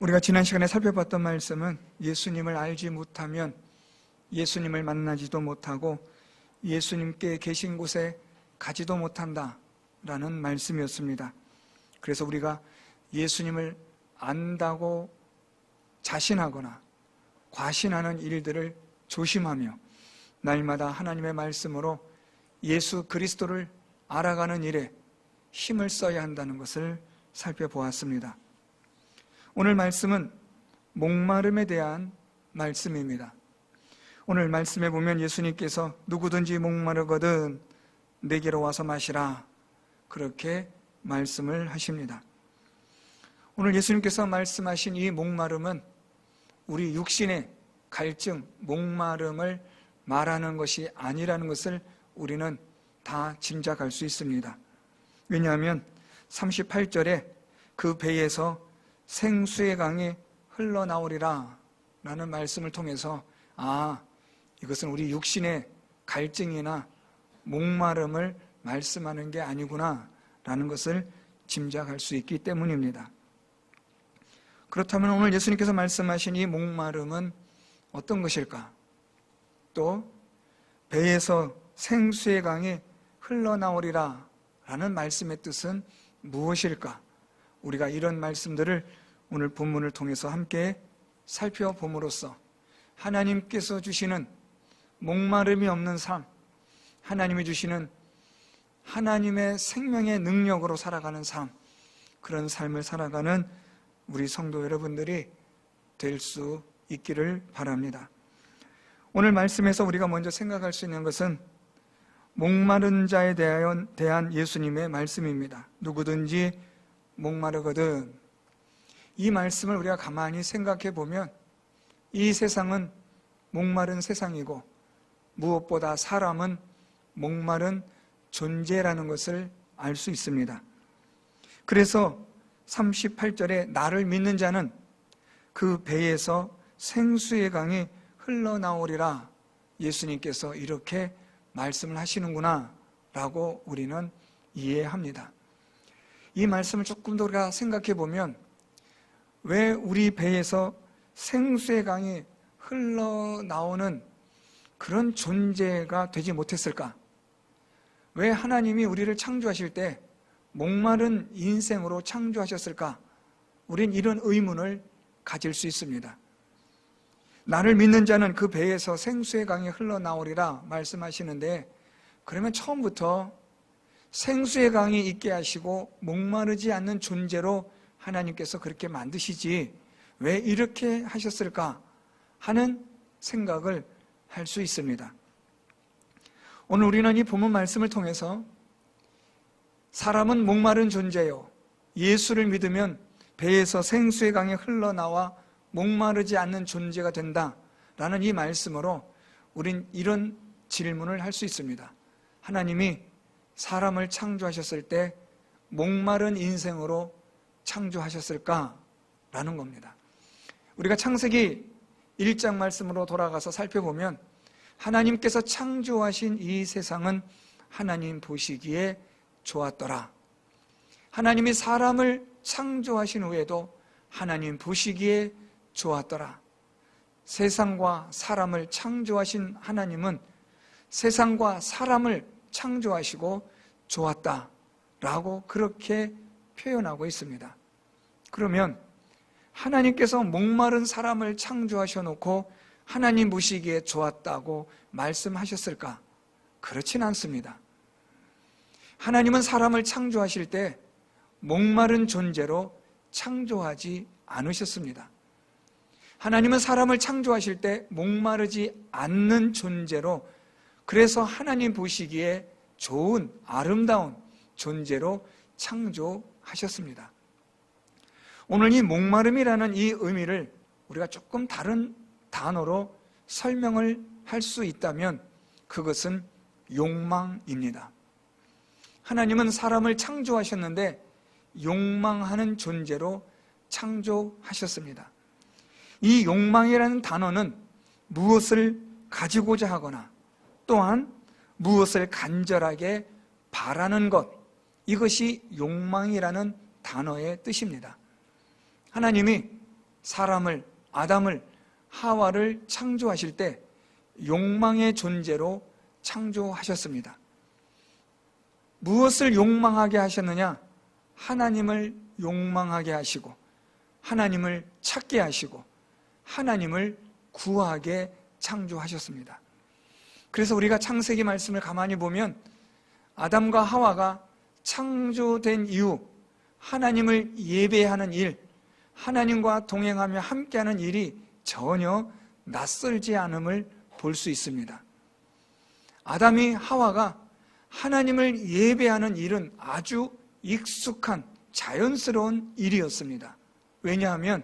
우리가 지난 시간에 살펴봤던 말씀은 예수님을 알지 못하면 예수님을 만나지도 못하고 예수님께 계신 곳에 가지도 못한다 라는 말씀이었습니다. 그래서 우리가 예수님을 안다고 자신하거나 과신하는 일들을 조심하며 날마다 하나님의 말씀으로 예수 그리스도를 알아가는 일에 힘을 써야 한다는 것을 살펴보았습니다. 오늘 말씀은 목마름에 대한 말씀입니다. 오늘 말씀에 보면 예수님께서 누구든지 목마르거든 내게로 와서 마시라 그렇게 말씀을 하십니다. 오늘 예수님께서 말씀하신 이 목마름은 우리 육신의 갈증, 목마름을 말하는 것이 아니라는 것을 우리는 다 짐작할 수 있습니다. 왜냐하면 38절에 그 배에서 생수의 강이 흘러나오리라 라는 말씀을 통해서 이것은 우리 육신의 갈증이나 목마름을 말씀하는 게 아니구나 라는 것을 짐작할 수 있기 때문입니다. 그렇다면 오늘 예수님께서 말씀하신 이 목마름은 어떤 것일까? 또 배에서 생수의 강이 흘러나오리라 라는 말씀의 뜻은 무엇일까? 우리가 이런 말씀들을 오늘 본문을 통해서 함께 살펴봄으로써 하나님께서 주시는 목마름이 없는 삶, 하나님이 주시는 하나님의 생명의 능력으로 살아가는 삶, 그런 삶을 살아가는 우리 성도 여러분들이 될 수 있기를 바랍니다. 오늘 말씀에서 우리가 먼저 생각할 수 있는 것은 목마른 자에 대한 예수님의 말씀입니다. 누구든지 목마르거든. 이 말씀을 우리가 가만히 생각해 보면 이 세상은 목마른 세상이고 무엇보다 사람은 목마른 존재라는 것을 알 수 있습니다. 그래서 38절에 나를 믿는 자는 그 배에서 생수의 강이 흘러나오리라 예수님께서 이렇게 말씀을 하시는구나 라고 우리는 이해합니다. 이 말씀을 조금 더 우리가 생각해 보면 왜 우리 배에서 생수의 강이 흘러나오는 그런 존재가 되지 못했을까? 왜 하나님이 우리를 창조하실 때 목마른 인생으로 창조하셨을까? 우린 이런 의문을 가질 수 있습니다. 나를 믿는 자는 그 배에서 생수의 강이 흘러나오리라 말씀하시는데, 그러면 처음부터 생수의 강이 있게 하시고 목마르지 않는 존재로 하나님께서 그렇게 만드시지 왜 이렇게 하셨을까 하는 생각을 할 수 있습니다. 오늘 우리는 이 본문 말씀을 통해서 사람은 목마른 존재요, 예수를 믿으면 배에서 생수의 강이 흘러나와 목마르지 않는 존재가 된다라는 이 말씀으로 우린 이런 질문을 할 수 있습니다. 하나님이 사람을 창조하셨을 때 목마른 인생으로 창조하셨을까라는 겁니다. 우리가 창세기 1장 말씀으로 돌아가서 살펴보면 하나님께서 창조하신 이 세상은 하나님 보시기에 좋았더라. 하나님이 사람을 창조하신 후에도 하나님 보시기에 좋았더라. 세상과 사람을 창조하신 하나님은 세상과 사람을 창조하시고 좋았다라고 그렇게 표현하고 있습니다. 그러면 하나님께서 목마른 사람을 창조하셔놓고 하나님 보시기에 좋았다고 말씀하셨을까? 그렇진 않습니다. 하나님은 사람을 창조하실 때 목마른 존재로 창조하지 않으셨습니다. 하나님은 사람을 창조하실 때 목마르지 않는 존재로, 그래서 하나님 보시기에 좋은 아름다운 존재로 창조하셨습니다. 오늘 이 목마름이라는 이 의미를 우리가 조금 다른 단어로 설명을 할 수 있다면 그것은 욕망입니다. 하나님은 사람을 창조하셨는데 욕망하는 존재로 창조하셨습니다. 이 욕망이라는 단어는 무엇을 가지고자 하거나 또한 무엇을 간절하게 바라는 것, 이것이 욕망이라는 단어의 뜻입니다. 하나님이 사람을, 아담을, 하와를 창조하실 때 욕망의 존재로 창조하셨습니다. 무엇을 욕망하게 하셨느냐? 하나님을 욕망하게 하시고, 하나님을 찾게 하시고, 하나님을 구하게 창조하셨습니다. 그래서 우리가 창세기 말씀을 가만히 보면 아담과 하와가 창조된 이후 하나님을 예배하는 일, 하나님과 동행하며 함께하는 일이 전혀 낯설지 않음을 볼 수 있습니다. 아담이 하와가 하나님을 예배하는 일은 아주 익숙한 자연스러운 일이었습니다. 왜냐하면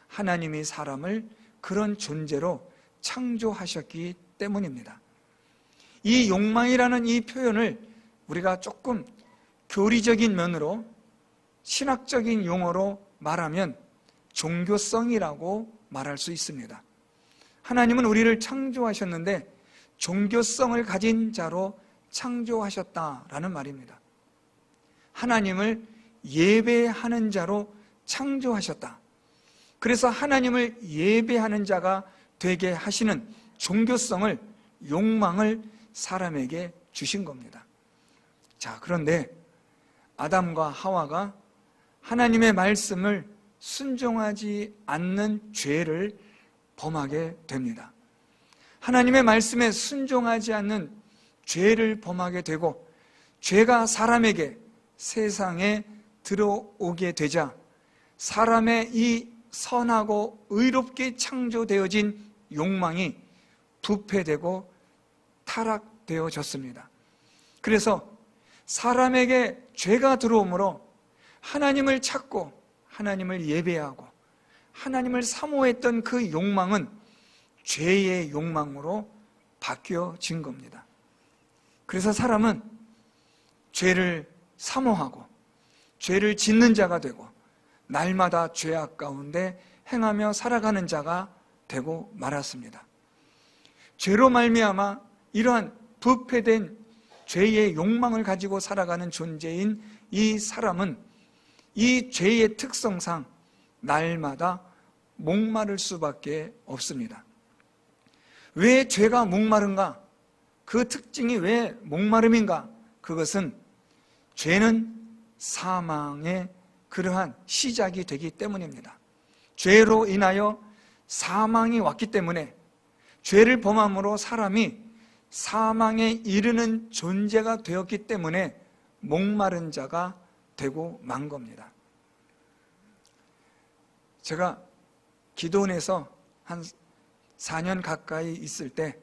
하나님이 사람을 그런 존재로 창조하셨기 때문입니다. 이 욕망이라는 이 표현을 우리가 조금 교리적인 면으로, 신학적인 용어로 말하면 종교성이라고 말할 수 있습니다. 하나님은 우리를 창조하셨는데 종교성을 가진 자로 창조하셨다라는 말입니다. 하나님을 예배하는 자로 창조하셨다. 그래서 하나님을 예배하는 자가 되게 하시는 종교성을, 욕망을 사람에게 주신 겁니다. 자, 그런데 아담과 하와가 하나님의 말씀을 순종하지 않는 죄를 범하게 됩니다. 하나님의 말씀에 순종하지 않는 죄를 범하게 되고, 죄가 사람에게, 세상에 들어오게 되자 사람의 이 선하고 의롭게 창조되어진 욕망이 부패되고 타락되어졌습니다. 그래서 사람에게 죄가 들어오므로 하나님을 찾고 하나님을 예배하고 하나님을 사모했던 그 욕망은 죄의 욕망으로 바뀌어진 겁니다. 그래서 사람은 죄를 사모하고 죄를 짓는 자가 되고 날마다 죄악 가운데 행하며 살아가는 자가 되고 말았습니다. 죄로 말미암아 이러한 부패된 죄의 욕망을 가지고 살아가는 존재인 이 사람은 이 죄의 특성상 날마다 목마를 수밖에 없습니다. 왜 죄가 목마른가? 그 특징이 왜 목마름인가? 그것은 죄는 사망의 그러한 시작이 되기 때문입니다. 죄로 인하여 사망이 왔기 때문에, 죄를 범함으로 사람이 사망에 이르는 존재가 되었기 때문에 목마른 자가 되고 만 겁니다. 제가 기도원에서 한 4년 가까이 있을 때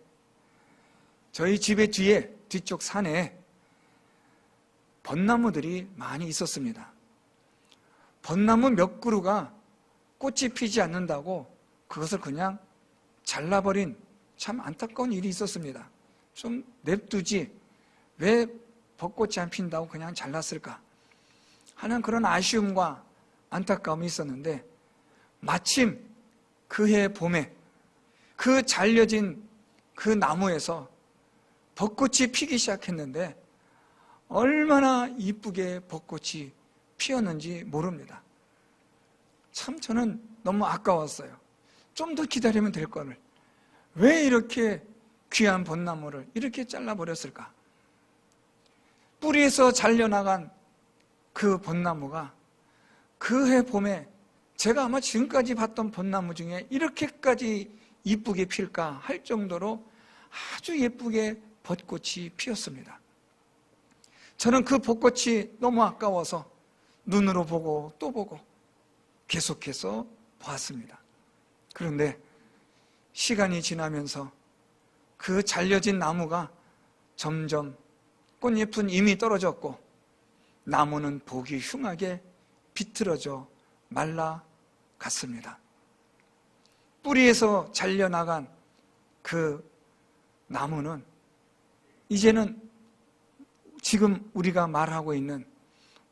저희 집의 뒤쪽 산에 벚나무들이 많이 있었습니다. 벚나무 몇 그루가 꽃이 피지 않는다고 그것을 그냥 잘라버린 참 안타까운 일이 있었습니다. 좀 냅두지 왜 벚꽃이 안 핀다고 그냥 잘랐을까 하는 그런 아쉬움과 안타까움이 있었는데, 마침 그해 봄에 그 잘려진 그 나무에서 벚꽃이 피기 시작했는데 얼마나 이쁘게 벚꽃이 피었는지 모릅니다. 참 저는 너무 아까웠어요. 좀 더 기다리면 될 거를 왜 이렇게 귀한 벚나무를 이렇게 잘라버렸을까? 뿌리에서 잘려나간 그 벚나무가 그해 봄에 제가 아마 지금까지 봤던 벚나무 중에 이렇게까지 이쁘게 필까 할 정도로 아주 예쁘게 벚꽃이 피었습니다. 저는 그 벚꽃이 너무 아까워서 눈으로 보고 또 보고 계속해서 보았습니다. 그런데 시간이 지나면서 그 잘려진 나무가 점점 꽃잎은 이미 떨어졌고 나무는 보기 흉하게 비틀어져 말라갔습니다. 뿌리에서 잘려나간 그 나무는 이제는 지금 우리가 말하고 있는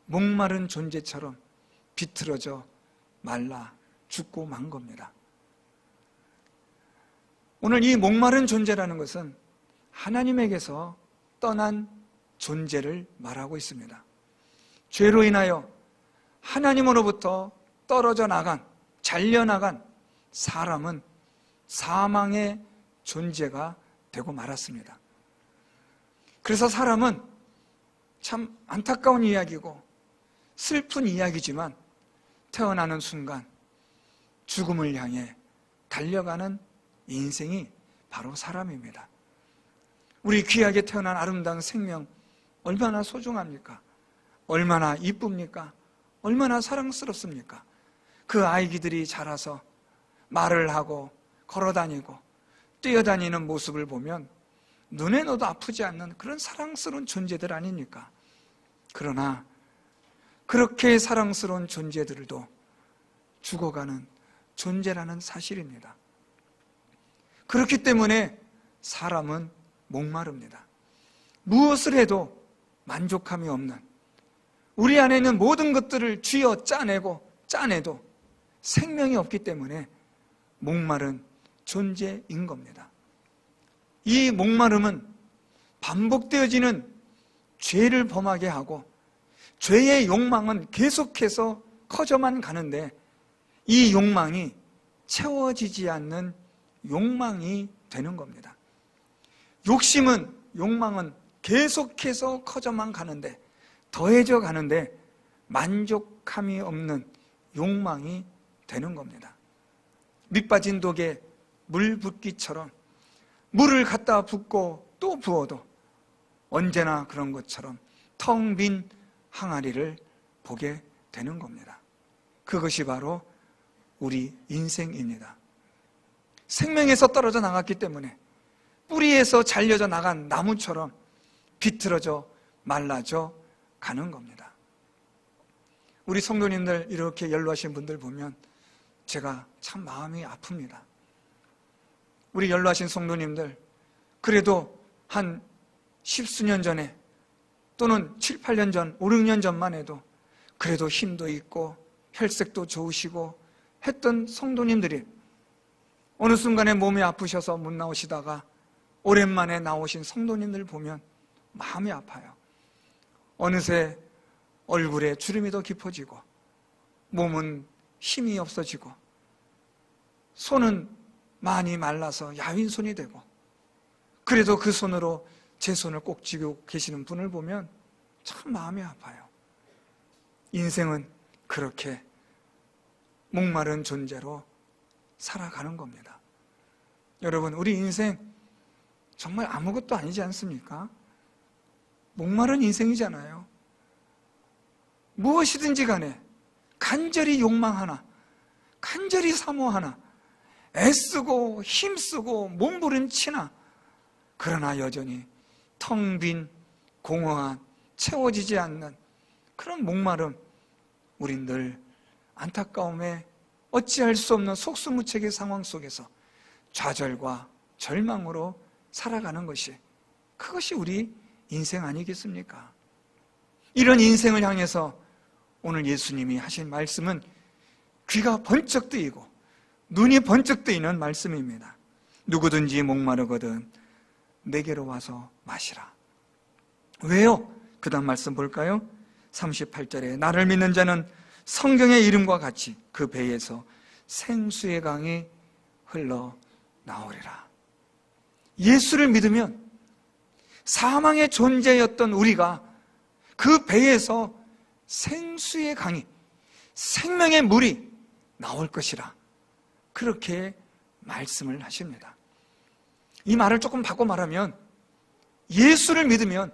목마른 존재처럼 비틀어져 말라 죽고 만 겁니다. 오늘 이 목마른 존재라는 것은 하나님에게서 떠난 존재를 말하고 있습니다. 죄로 인하여 하나님으로부터 떨어져 나간, 잘려나간 사람은 사망의 존재가 되고 말았습니다. 그래서 사람은 참 안타까운 이야기고 슬픈 이야기지만 태어나는 순간 죽음을 향해 달려가는 인생이 바로 사람입니다. 우리 귀하게 태어난 아름다운 생명 얼마나 소중합니까? 얼마나 이쁩니까? 얼마나 사랑스럽습니까? 그 아이들이 자라서 말을 하고 걸어다니고 뛰어다니는 모습을 보면 눈에 넣어도 아프지 않는 그런 사랑스러운 존재들 아닙니까? 그러나 그렇게 사랑스러운 존재들도 죽어가는 존재라는 사실입니다. 그렇기 때문에 사람은 목마릅니다. 무엇을 해도 만족함이 없는, 우리 안에 있는 모든 것들을 쥐어 짜내도 생명이 없기 때문에 목마른 존재인 겁니다. 이 목마름은 반복되어지는 죄를 범하게 하고 죄의 욕망은 계속해서 커져만 가는데 이 욕망이 채워지지 않는 욕망이 되는 겁니다. 욕망은 계속해서 커져만 가는데 더해져 가는데 만족함이 없는 욕망이 되는 겁니다. 밑 빠진 독에 물 붓기처럼 물을 갖다 붓고 또 부어도 언제나 그런 것처럼 텅 빈 항아리를 보게 되는 겁니다. 그것이 바로 우리 인생입니다. 생명에서 떨어져 나갔기 때문에 뿌리에서 잘려져 나간 나무처럼 비틀어져 말라져 가는 겁니다. 우리 성도님들 이렇게 연로하신 분들 보면 제가 참 마음이 아픕니다. 우리 연로하신 성도님들 그래도 한 10수년 전에 또는 7, 8년 전, 5, 6년 전만 해도 그래도 힘도 있고 혈색도 좋으시고 했던 성도님들이 어느 순간에 몸이 아프셔서 못 나오시다가 오랜만에 나오신 성도님들 보면 마음이 아파요. 어느새 얼굴에 주름이 더 깊어지고 몸은 힘이 없어지고 손은 많이 말라서 야윈 손이 되고 그래도 그 손으로 제 손을 꼭 쥐고 계시는 분을 보면 참 마음이 아파요. 인생은 그렇게 목마른 존재로 살아가는 겁니다. 여러분, 우리 인생 정말 아무것도 아니지 않습니까? 목마른 인생이잖아요. 무엇이든지 간에 간절히 욕망하나, 간절히 사모하나, 애쓰고 힘쓰고 몸부림치나, 그러나 여전히 텅 빈 공허한 채워지지 않는 그런 목마름, 우린 늘 안타까움에 어찌할 수 없는 속수무책의 상황 속에서 좌절과 절망으로 살아가는 것이, 그것이 우리 인생 아니겠습니까? 이런 인생을 향해서 오늘 예수님이 하신 말씀은 귀가 번쩍 뜨이고 눈이 번쩍 뜨이는 말씀입니다. 누구든지 목마르거든 내게로 와서 마시라. 왜요? 그 다음 말씀 볼까요? 38절에 나를 믿는 자는 성경의 이름과 같이 그 배에서 생수의 강이 흘러나오리라. 예수를 믿으면 사망의 존재였던 우리가 그 배에서 생수의 강이, 생명의 물이 나올 것이라, 그렇게 말씀을 하십니다. 이 말을 조금 바꿔 말하면 예수를 믿으면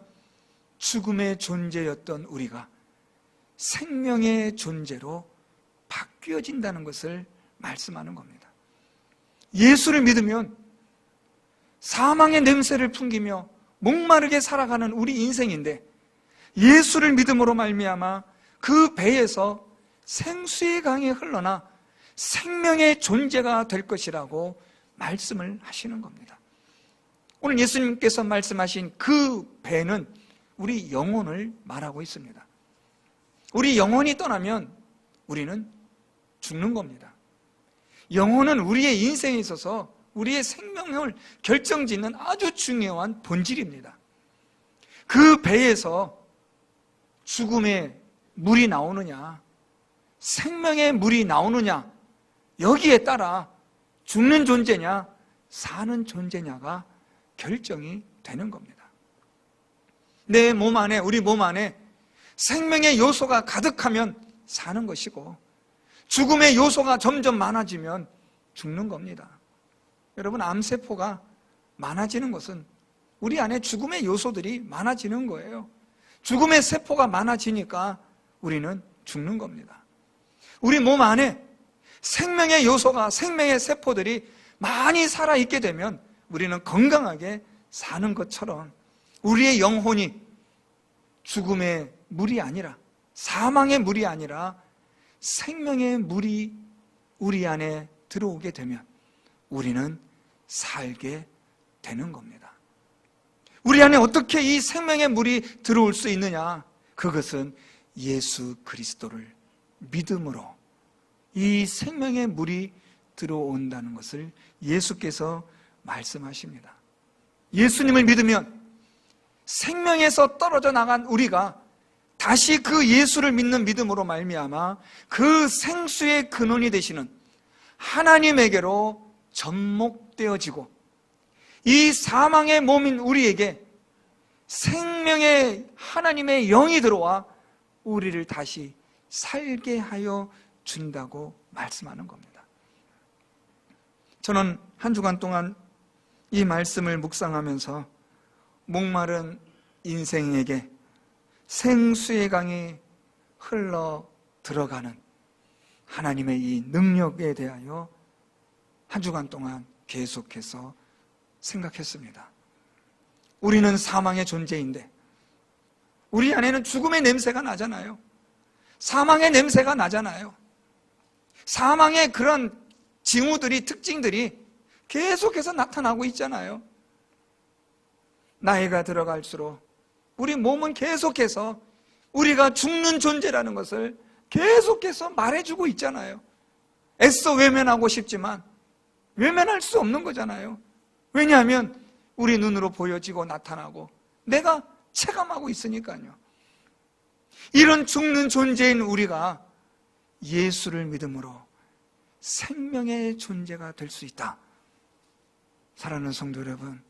죽음의 존재였던 우리가 생명의 존재로 바뀌어진다는 것을 말씀하는 겁니다. 예수를 믿으면 사망의 냄새를 풍기며 목마르게 살아가는 우리 인생인데 예수를 믿음으로 말미암아 그 배에서 생수의 강이 흘러나 생명의 존재가 될 것이라고 말씀을 하시는 겁니다. 오늘 예수님께서 말씀하신 그 배는 우리 영혼을 말하고 있습니다. 우리 영혼이 떠나면 우리는 죽는 겁니다. 영혼은 우리의 인생에 있어서 우리의 생명을 결정짓는 아주 중요한 본질입니다. 그 배에서 죽음의 물이 나오느냐, 생명의 물이 나오느냐, 여기에 따라 죽는 존재냐 사는 존재냐가 결정이 되는 겁니다. 내 몸 안에, 우리 몸 안에 생명의 요소가 가득하면 사는 것이고 죽음의 요소가 점점 많아지면 죽는 겁니다. 여러분, 암세포가 많아지는 것은 우리 안에 죽음의 요소들이 많아지는 거예요. 죽음의 세포가 많아지니까 우리는 죽는 겁니다. 우리 몸 안에 생명의 요소가, 생명의 세포들이 많이 살아있게 되면 우리는 건강하게 사는 것처럼 우리의 영혼이 죽음의 물이 아니라, 사망의 물이 아니라 생명의 물이 우리 안에 들어오게 되면 우리는 살게 되는 겁니다. 우리 안에 어떻게 이 생명의 물이 들어올 수 있느냐? 그것은 예수 그리스도를 믿음으로 이 생명의 물이 들어온다는 것을 예수께서 말씀하십니다. 예수님을 믿으면 생명에서 떨어져 나간 우리가 다시 그 예수를 믿는 믿음으로 말미암아 그 생수의 근원이 되시는 하나님에게로 접목되어지고 이 사망의 몸인 우리에게 생명의 하나님의 영이 들어와 우리를 다시 살게 하여 준다고 말씀하는 겁니다. 저는 한 주간 동안 이 말씀을 묵상하면서 목마른 인생에게 생수의 강이 흘러 들어가는 하나님의 이 능력에 대하여 한 주간 동안 계속해서 생각했습니다. 우리는 사망의 존재인데 우리 안에는 죽음의 냄새가 나잖아요. 사망의 냄새가 나잖아요. 사망의 그런 징후들이, 특징들이 계속해서 나타나고 있잖아요. 나이가 들어갈수록 우리 몸은 계속해서 우리가 죽는 존재라는 것을 계속해서 말해주고 있잖아요. 애써 외면하고 싶지만 외면할 수 없는 거잖아요. 왜냐하면 우리 눈으로 보여지고 나타나고 내가 체감하고 있으니까요. 이런 죽는 존재인 우리가 예수를 믿음으로 생명의 존재가 될 수 있다. 사랑하는 성도 여러분,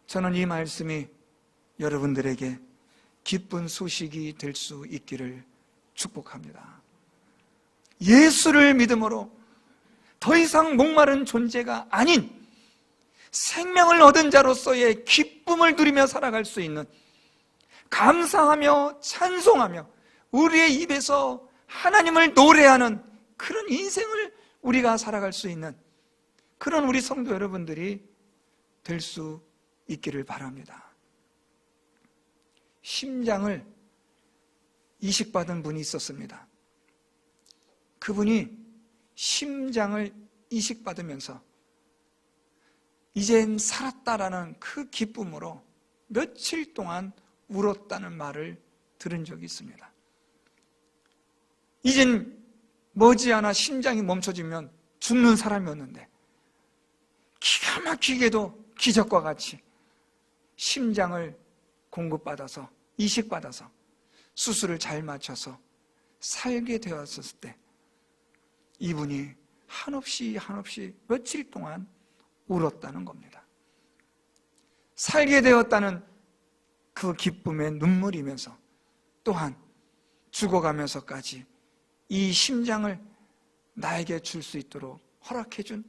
저는 이 말씀이 여러분들에게 기쁜 소식이 될 수 있기를 축복합니다. 예수를 믿음으로 더 이상 목마른 존재가 아닌 생명을 얻은 자로서의 기쁨을 누리며 살아갈 수 있는, 감사하며 찬송하며 우리의 입에서 하나님을 노래하는 그런 인생을 우리가 살아갈 수 있는 그런 우리 성도 여러분들이 될 수 있기를 바랍니다. 심장을 이식받은 분이 있었습니다. 그분이 심장을 이식받으면서 이젠 살았다라는 그 기쁨으로 며칠 동안 울었다는 말을 들은 적이 있습니다. 이젠 머지않아 심장이 멈춰지면 죽는 사람이었는데 기가 막히게도 기적과 같이 심장을 공급받아서, 이식받아서 수술을 잘 마쳐서 살게 되었을 때 이분이 한없이 며칠 동안 울었다는 겁니다. 살게 되었다는 그 기쁨에 눈물이면서 또한 죽어가면서까지 이 심장을 나에게 줄 수 있도록 허락해준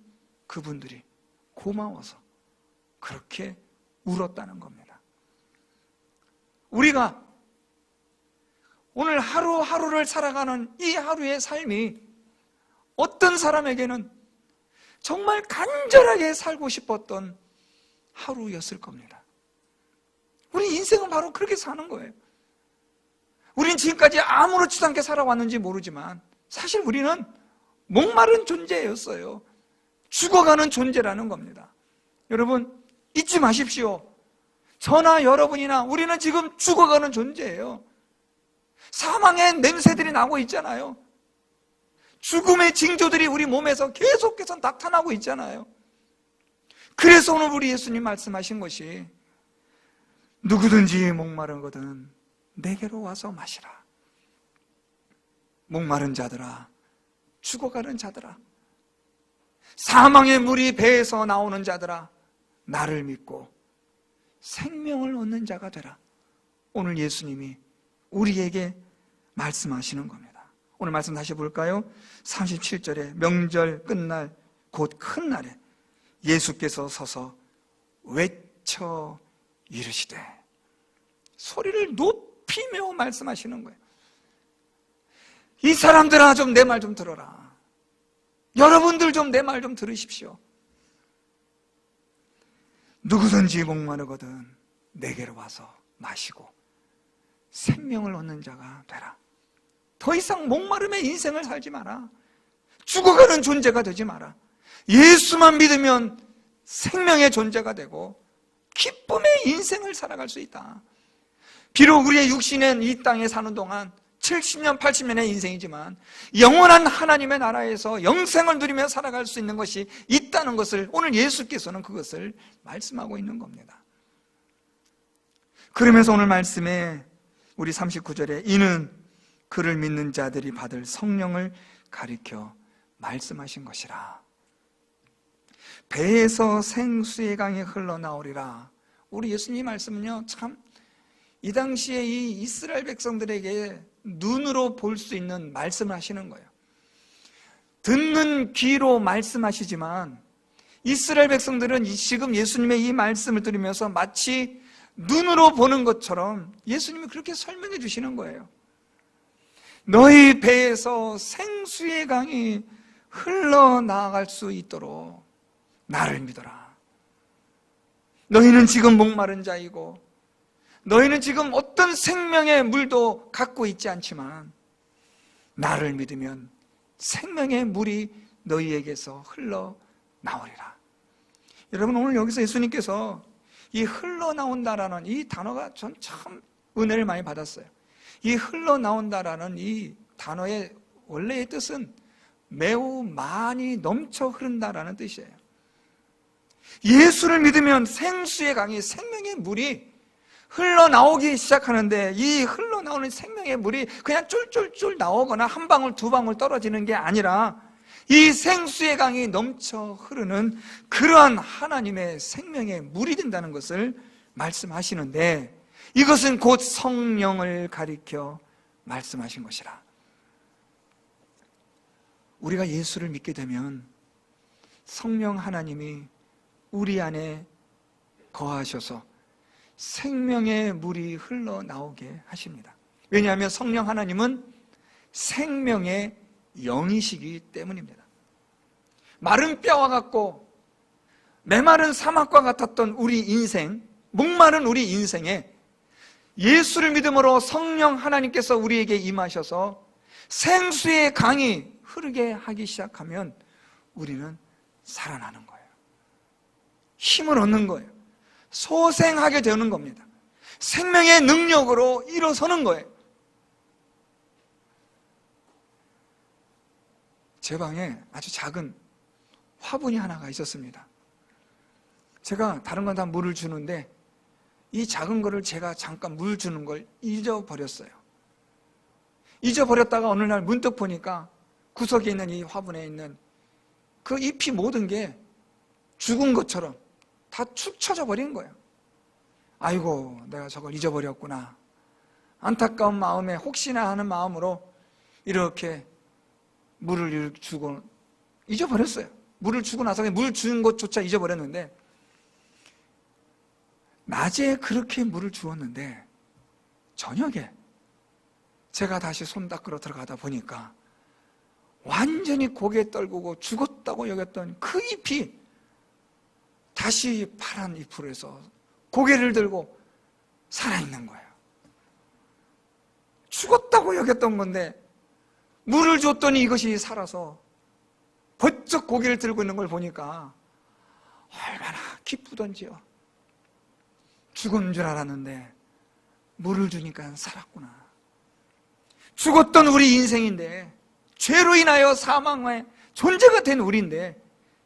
그분들이 고마워서 그렇게 울었다는 겁니다. 우리가 오늘 하루하루를 살아가는 이 하루의 삶이 어떤 사람에게는 정말 간절하게 살고 싶었던 하루였을 겁니다. 우리 인생은 바로 그렇게 사는 거예요. 우린 지금까지 아무렇지도 않게 살아왔는지 모르지만 사실 우리는 목마른 존재였어요. 죽어가는 존재라는 겁니다. 여러분, 잊지 마십시오. 저나 여러분이나 우리는 지금 죽어가는 존재예요. 사망의 냄새들이 나고 있잖아요. 죽음의 징조들이 우리 몸에서 계속해서 나타나고 있잖아요. 그래서 오늘 우리 예수님 말씀하신 것이 누구든지 목마르거든 내게로 와서 마시라. 목마른 자들아, 죽어가는 자들아, 사망의 물이 배에서 나오는 자들아, 나를 믿고 생명을 얻는 자가 되라. 오늘 예수님이 우리에게 말씀하시는 겁니다. 오늘 말씀 다시 볼까요? 37절에 명절 끝날 곧 큰 날에 예수께서 서서 외쳐 이르시되, 소리를 높이며 말씀하시는 거예요. 이 사람들아, 좀 내 말 좀 들어라. 여러분들 좀 내 말 좀 들으십시오. 누구든지 목마르거든 내게로 와서 마시고 생명을 얻는 자가 되라. 더 이상 목마름의 인생을 살지 마라. 죽어가는 존재가 되지 마라. 예수만 믿으면 생명의 존재가 되고 기쁨의 인생을 살아갈 수 있다. 비록 우리의 육신은 이 땅에 사는 동안 70년, 80년의 인생이지만 영원한 하나님의 나라에서 영생을 누리며 살아갈 수 있는 것이 있다는 것을 오늘 예수께서는 그것을 말씀하고 있는 겁니다. 그러면서 오늘 말씀에 우리 39절에 이는 그를 믿는 자들이 받을 성령을 가리켜 말씀하신 것이라. 배에서 생수의 강이 흘러나오리라. 우리 예수님 말씀은요, 참 이 당시에 이 이스라엘 백성들에게 눈으로 볼 수 있는 말씀을 하시는 거예요. 듣는 귀로 말씀하시지만 이스라엘 백성들은 지금 예수님의 이 말씀을 들으면서 마치 눈으로 보는 것처럼 예수님이 그렇게 설명해 주시는 거예요. 너희 배에서 생수의 강이 흘러나갈 수 있도록 나를 믿어라. 너희는 지금 목마른 자이고 너희는 지금 어떤 생명의 물도 갖고 있지 않지만 나를 믿으면 생명의 물이 너희에게서 흘러나오리라. 여러분, 오늘 여기서 예수님께서 이 흘러나온다라는 이 단어가 전 참 은혜를 많이 받았어요. 이 흘러나온다라는 이 단어의 원래의 뜻은 매우 많이 넘쳐 흐른다라는 뜻이에요. 예수를 믿으면 생수의 강이, 생명의 물이 흘러나오기 시작하는데, 이 흘러나오는 생명의 물이 그냥 쫄쫄쫄 나오거나 한 방울 두 방울 떨어지는 게 아니라 이 생수의 강이 넘쳐 흐르는 그러한 하나님의 생명의 물이 된다는 것을 말씀하시는데, 이것은 곧 성령을 가리켜 말씀하신 것이라. 우리가 예수를 믿게 되면 성령 하나님이 우리 안에 거하셔서 생명의 물이 흘러나오게 하십니다. 왜냐하면 성령 하나님은 생명의 영이시기 때문입니다. 마른 뼈와 같고 메마른 사막과 같았던 우리 인생, 목마른 우리 인생에 예수를 믿음으로 성령 하나님께서 우리에게 임하셔서 생수의 강이 흐르게 하기 시작하면 우리는 살아나는 거예요. 힘을 얻는 거예요. 소생하게 되는 겁니다. 생명의 능력으로 일어서는 거예요. 제 방에 아주 작은 화분이 하나가 있었습니다. 제가 다른 건 다 물을 주는데 이 작은 거를 제가 잠깐 물 주는 걸 잊어버렸어요. 잊어버렸다가 어느 날 문득 보니까 구석에 있는 이 화분에 있는 그 잎이 모든 게 죽은 것처럼 다 축 처져 버린 거예요. 아이고, 내가 저걸 잊어버렸구나. 안타까운 마음에, 혹시나 하는 마음으로 이렇게 물을 주고 잊어버렸어요. 물을 주고 나서 물 주는 것조차 잊어버렸는데, 낮에 그렇게 물을 주었는데 저녁에 제가 다시 손 닦으러 들어가다 보니까 완전히 고개 떨구고 죽었다고 여겼던 그 잎이 다시 파란 잎으로 해서 고개를 들고 살아있는 거예요. 죽었다고 여겼던 건데 물을 줬더니 이것이 살아서 번쩍 고개를 들고 있는 걸 보니까 얼마나 기쁘던지요. 죽은 줄 알았는데 물을 주니까 살았구나. 죽었던 우리 인생인데, 죄로 인하여 사망의 존재가 된 우리인데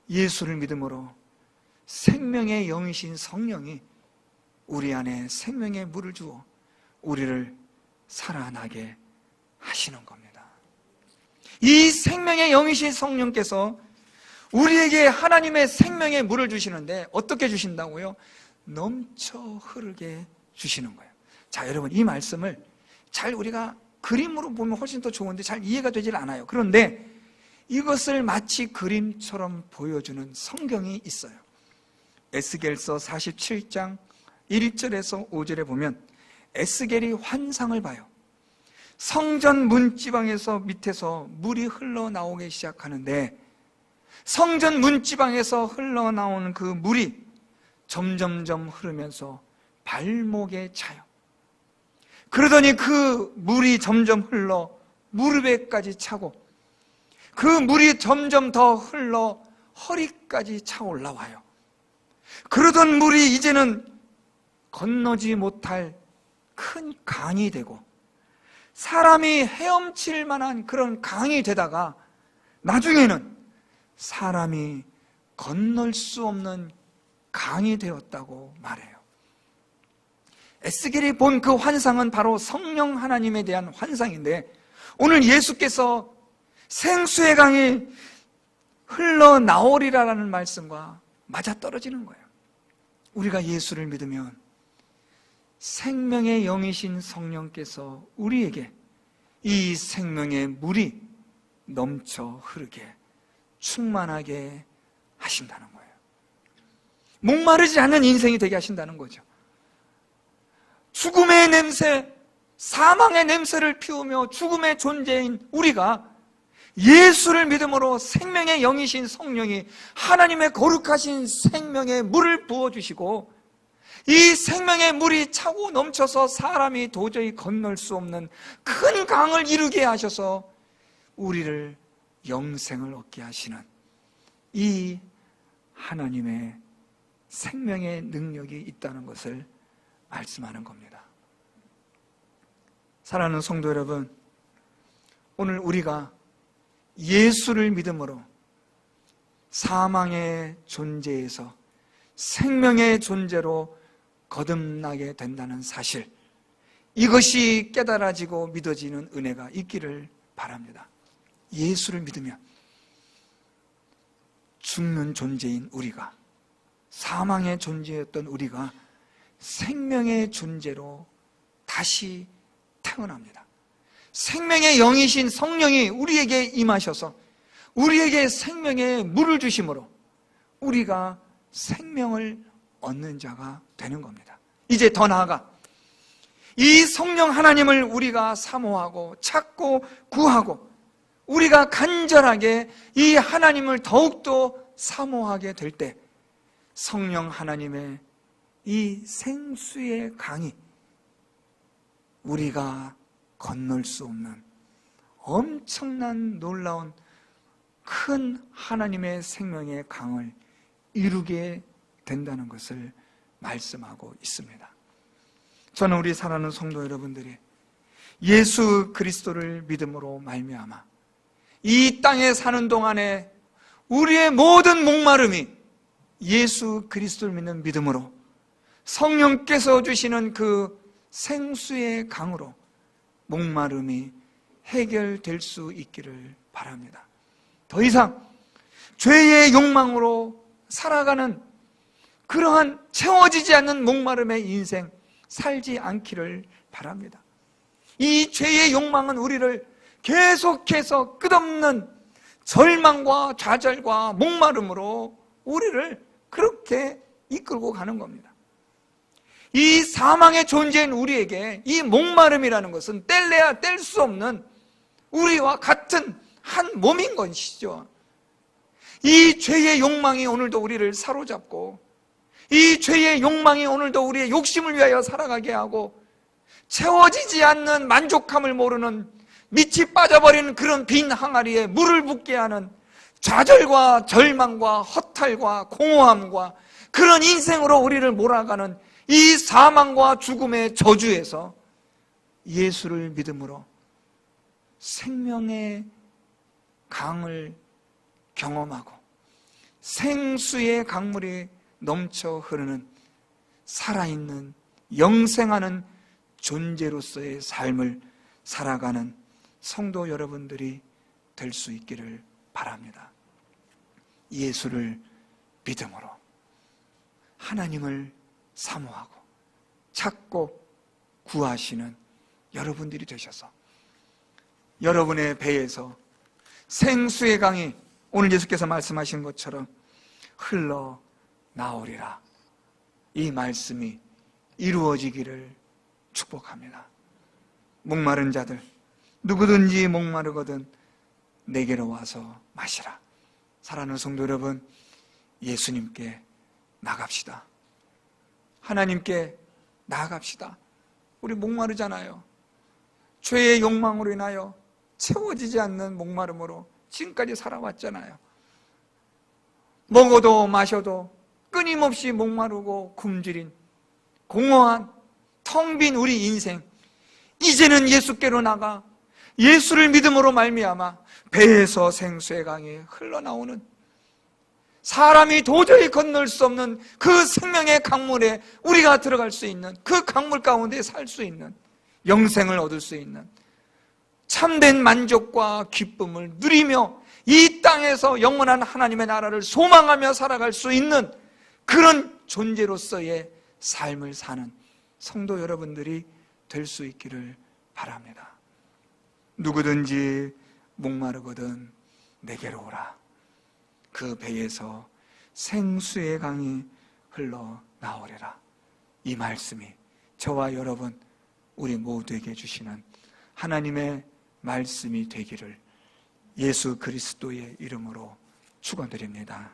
예수를 믿음으로 생명의 영이신 성령이 우리 안에 생명의 물을 주어 우리를 살아나게 하시는 겁니다. 이 생명의 영이신 성령께서 우리에게 하나님의 생명의 물을 주시는데 어떻게 주신다고요? 넘쳐 흐르게 주시는 거예요. 자, 여러분, 이 말씀을 잘 우리가 그림으로 보면 훨씬 더 좋은데 잘 이해가 되질 않아요. 그런데 이것을 마치 그림처럼 보여주는 성경이 있어요. 에스겔서 47장 1절에서 5절에 보면 에스겔이 환상을 봐요. 성전 문지방에서 밑에서 물이 흘러나오기 시작하는데 성전 문지방에서 흘러나오는 그 물이 점점점 흐르면서 발목에 차요. 그러더니 그 물이 점점 흘러 무릎에까지 차고 그 물이 점점 더 흘러 허리까지 차 올라와요. 그러던 물이 이제는 건너지 못할 큰 강이 되고 사람이 헤엄칠 만한 그런 강이 되다가 나중에는 사람이 건널 수 없는 강이 되었다고 말해요. 에스겔이 본 그 환상은 바로 성령 하나님에 대한 환상인데 오늘 예수께서 생수의 강이 흘러나오리라라는 말씀과 맞아떨어지는 거예요. 우리가 예수를 믿으면 생명의 영이신 성령께서 우리에게 이 생명의 물이 넘쳐 흐르게 충만하게 하신다는 거예요. 목마르지 않는 인생이 되게 하신다는 거죠. 죽음의 냄새, 사망의 냄새를 피우며 죽음의 존재인 우리가 예수를 믿음으로 생명의 영이신 성령이 하나님의 거룩하신 생명의 물을 부어주시고 이 생명의 물이 차고 넘쳐서 사람이 도저히 건널 수 없는 큰 강을 이루게 하셔서 우리를 영생을 얻게 하시는 이 하나님의 생명의 능력이 있다는 것을 말씀하는 겁니다. 사랑하는 성도 여러분, 오늘 우리가 예수를 믿음으로 사망의 존재에서 생명의 존재로 거듭나게 된다는 사실, 이것이 깨달아지고 믿어지는 은혜가 있기를 바랍니다. 예수를 믿으면 죽는 존재인 우리가, 사망의 존재였던 우리가 생명의 존재로 다시 태어납니다. 생명의 영이신 성령이 우리에게 임하셔서 우리에게 생명의 물을 주심으로 우리가 생명을 얻는 자가 되는 겁니다. 이제 더 나아가 이 성령 하나님을 우리가 사모하고 찾고 구하고 우리가 간절하게 이 하나님을 더욱더 사모하게 될 때 성령 하나님의 이 생수의 강이 우리가 건널 수 없는 엄청난 놀라운 큰 하나님의 생명의 강을 이루게 된다는 것을 말씀하고 있습니다. 저는 우리 사랑하는 성도 여러분들이 예수 그리스도를 믿음으로 말미암아 이 땅에 사는 동안에 우리의 모든 목마름이 예수 그리스도를 믿는 믿음으로 성령께서 주시는 그 생수의 강으로 목마름이 해결될 수 있기를 바랍니다. 더 이상 죄의 욕망으로 살아가는 그러한 채워지지 않는 목마름의 인생 살지 않기를 바랍니다. 이 죄의 욕망은 우리를 계속해서 끝없는 절망과 좌절과 목마름으로 우리를 그렇게 이끌고 가는 겁니다. 이 사망의 존재인 우리에게 이 목마름이라는 것은 뗄래야 뗄 수 없는 우리와 같은 한 몸인 것이죠. 이 죄의 욕망이 오늘도 우리를 사로잡고 이 죄의 욕망이 오늘도 우리의 욕심을 위하여 살아가게 하고 채워지지 않는 만족함을 모르는 밑이 빠져버리는 그런 빈 항아리에 물을 붓게 하는 좌절과 절망과 허탈과 공허함과 그런 인생으로 우리를 몰아가는 이 사망과 죽음의 저주에서 예수를 믿음으로 생명의 강을 경험하고 생수의 강물이 넘쳐 흐르는 살아있는 영생하는 존재로서의 삶을 살아가는 성도 여러분들이 될 수 있기를 바랍니다. 예수를 믿음으로 하나님을 사모하고 찾고 구하시는 여러분들이 되셔서 여러분의 배에서 생수의 강이 오늘 예수께서 말씀하신 것처럼 흘러나오리라. 이 말씀이 이루어지기를 축복합니다. 목마른 자들, 누구든지 목마르거든 내게로 와서 마시라. 사랑하는 성도 여러분, 예수님께 나갑시다. 하나님께 나아갑시다. 우리 목마르잖아요. 죄의 욕망으로 인하여 채워지지 않는 목마름으로 지금까지 살아왔잖아요. 먹어도 마셔도 끊임없이 목마르고 굶주린 공허한 텅 빈 우리 인생, 이제는 예수께로 나가 예수를 믿음으로 말미암아 배에서 생수의 강이 흘러나오는, 사람이 도저히 건널 수 없는 그 생명의 강물에 우리가 들어갈 수 있는, 그 강물 가운데 살 수 있는, 영생을 얻을 수 있는 참된 만족과 기쁨을 누리며 이 땅에서 영원한 하나님의 나라를 소망하며 살아갈 수 있는 그런 존재로서의 삶을 사는 성도 여러분들이 될 수 있기를 바랍니다. 누구든지 목마르거든 내게로 오라. 그 배에서 생수의 강이 흘러나오리라. 이 말씀이 저와 여러분, 우리 모두에게 주시는 하나님의 말씀이 되기를 예수 그리스도의 이름으로 축원드립니다.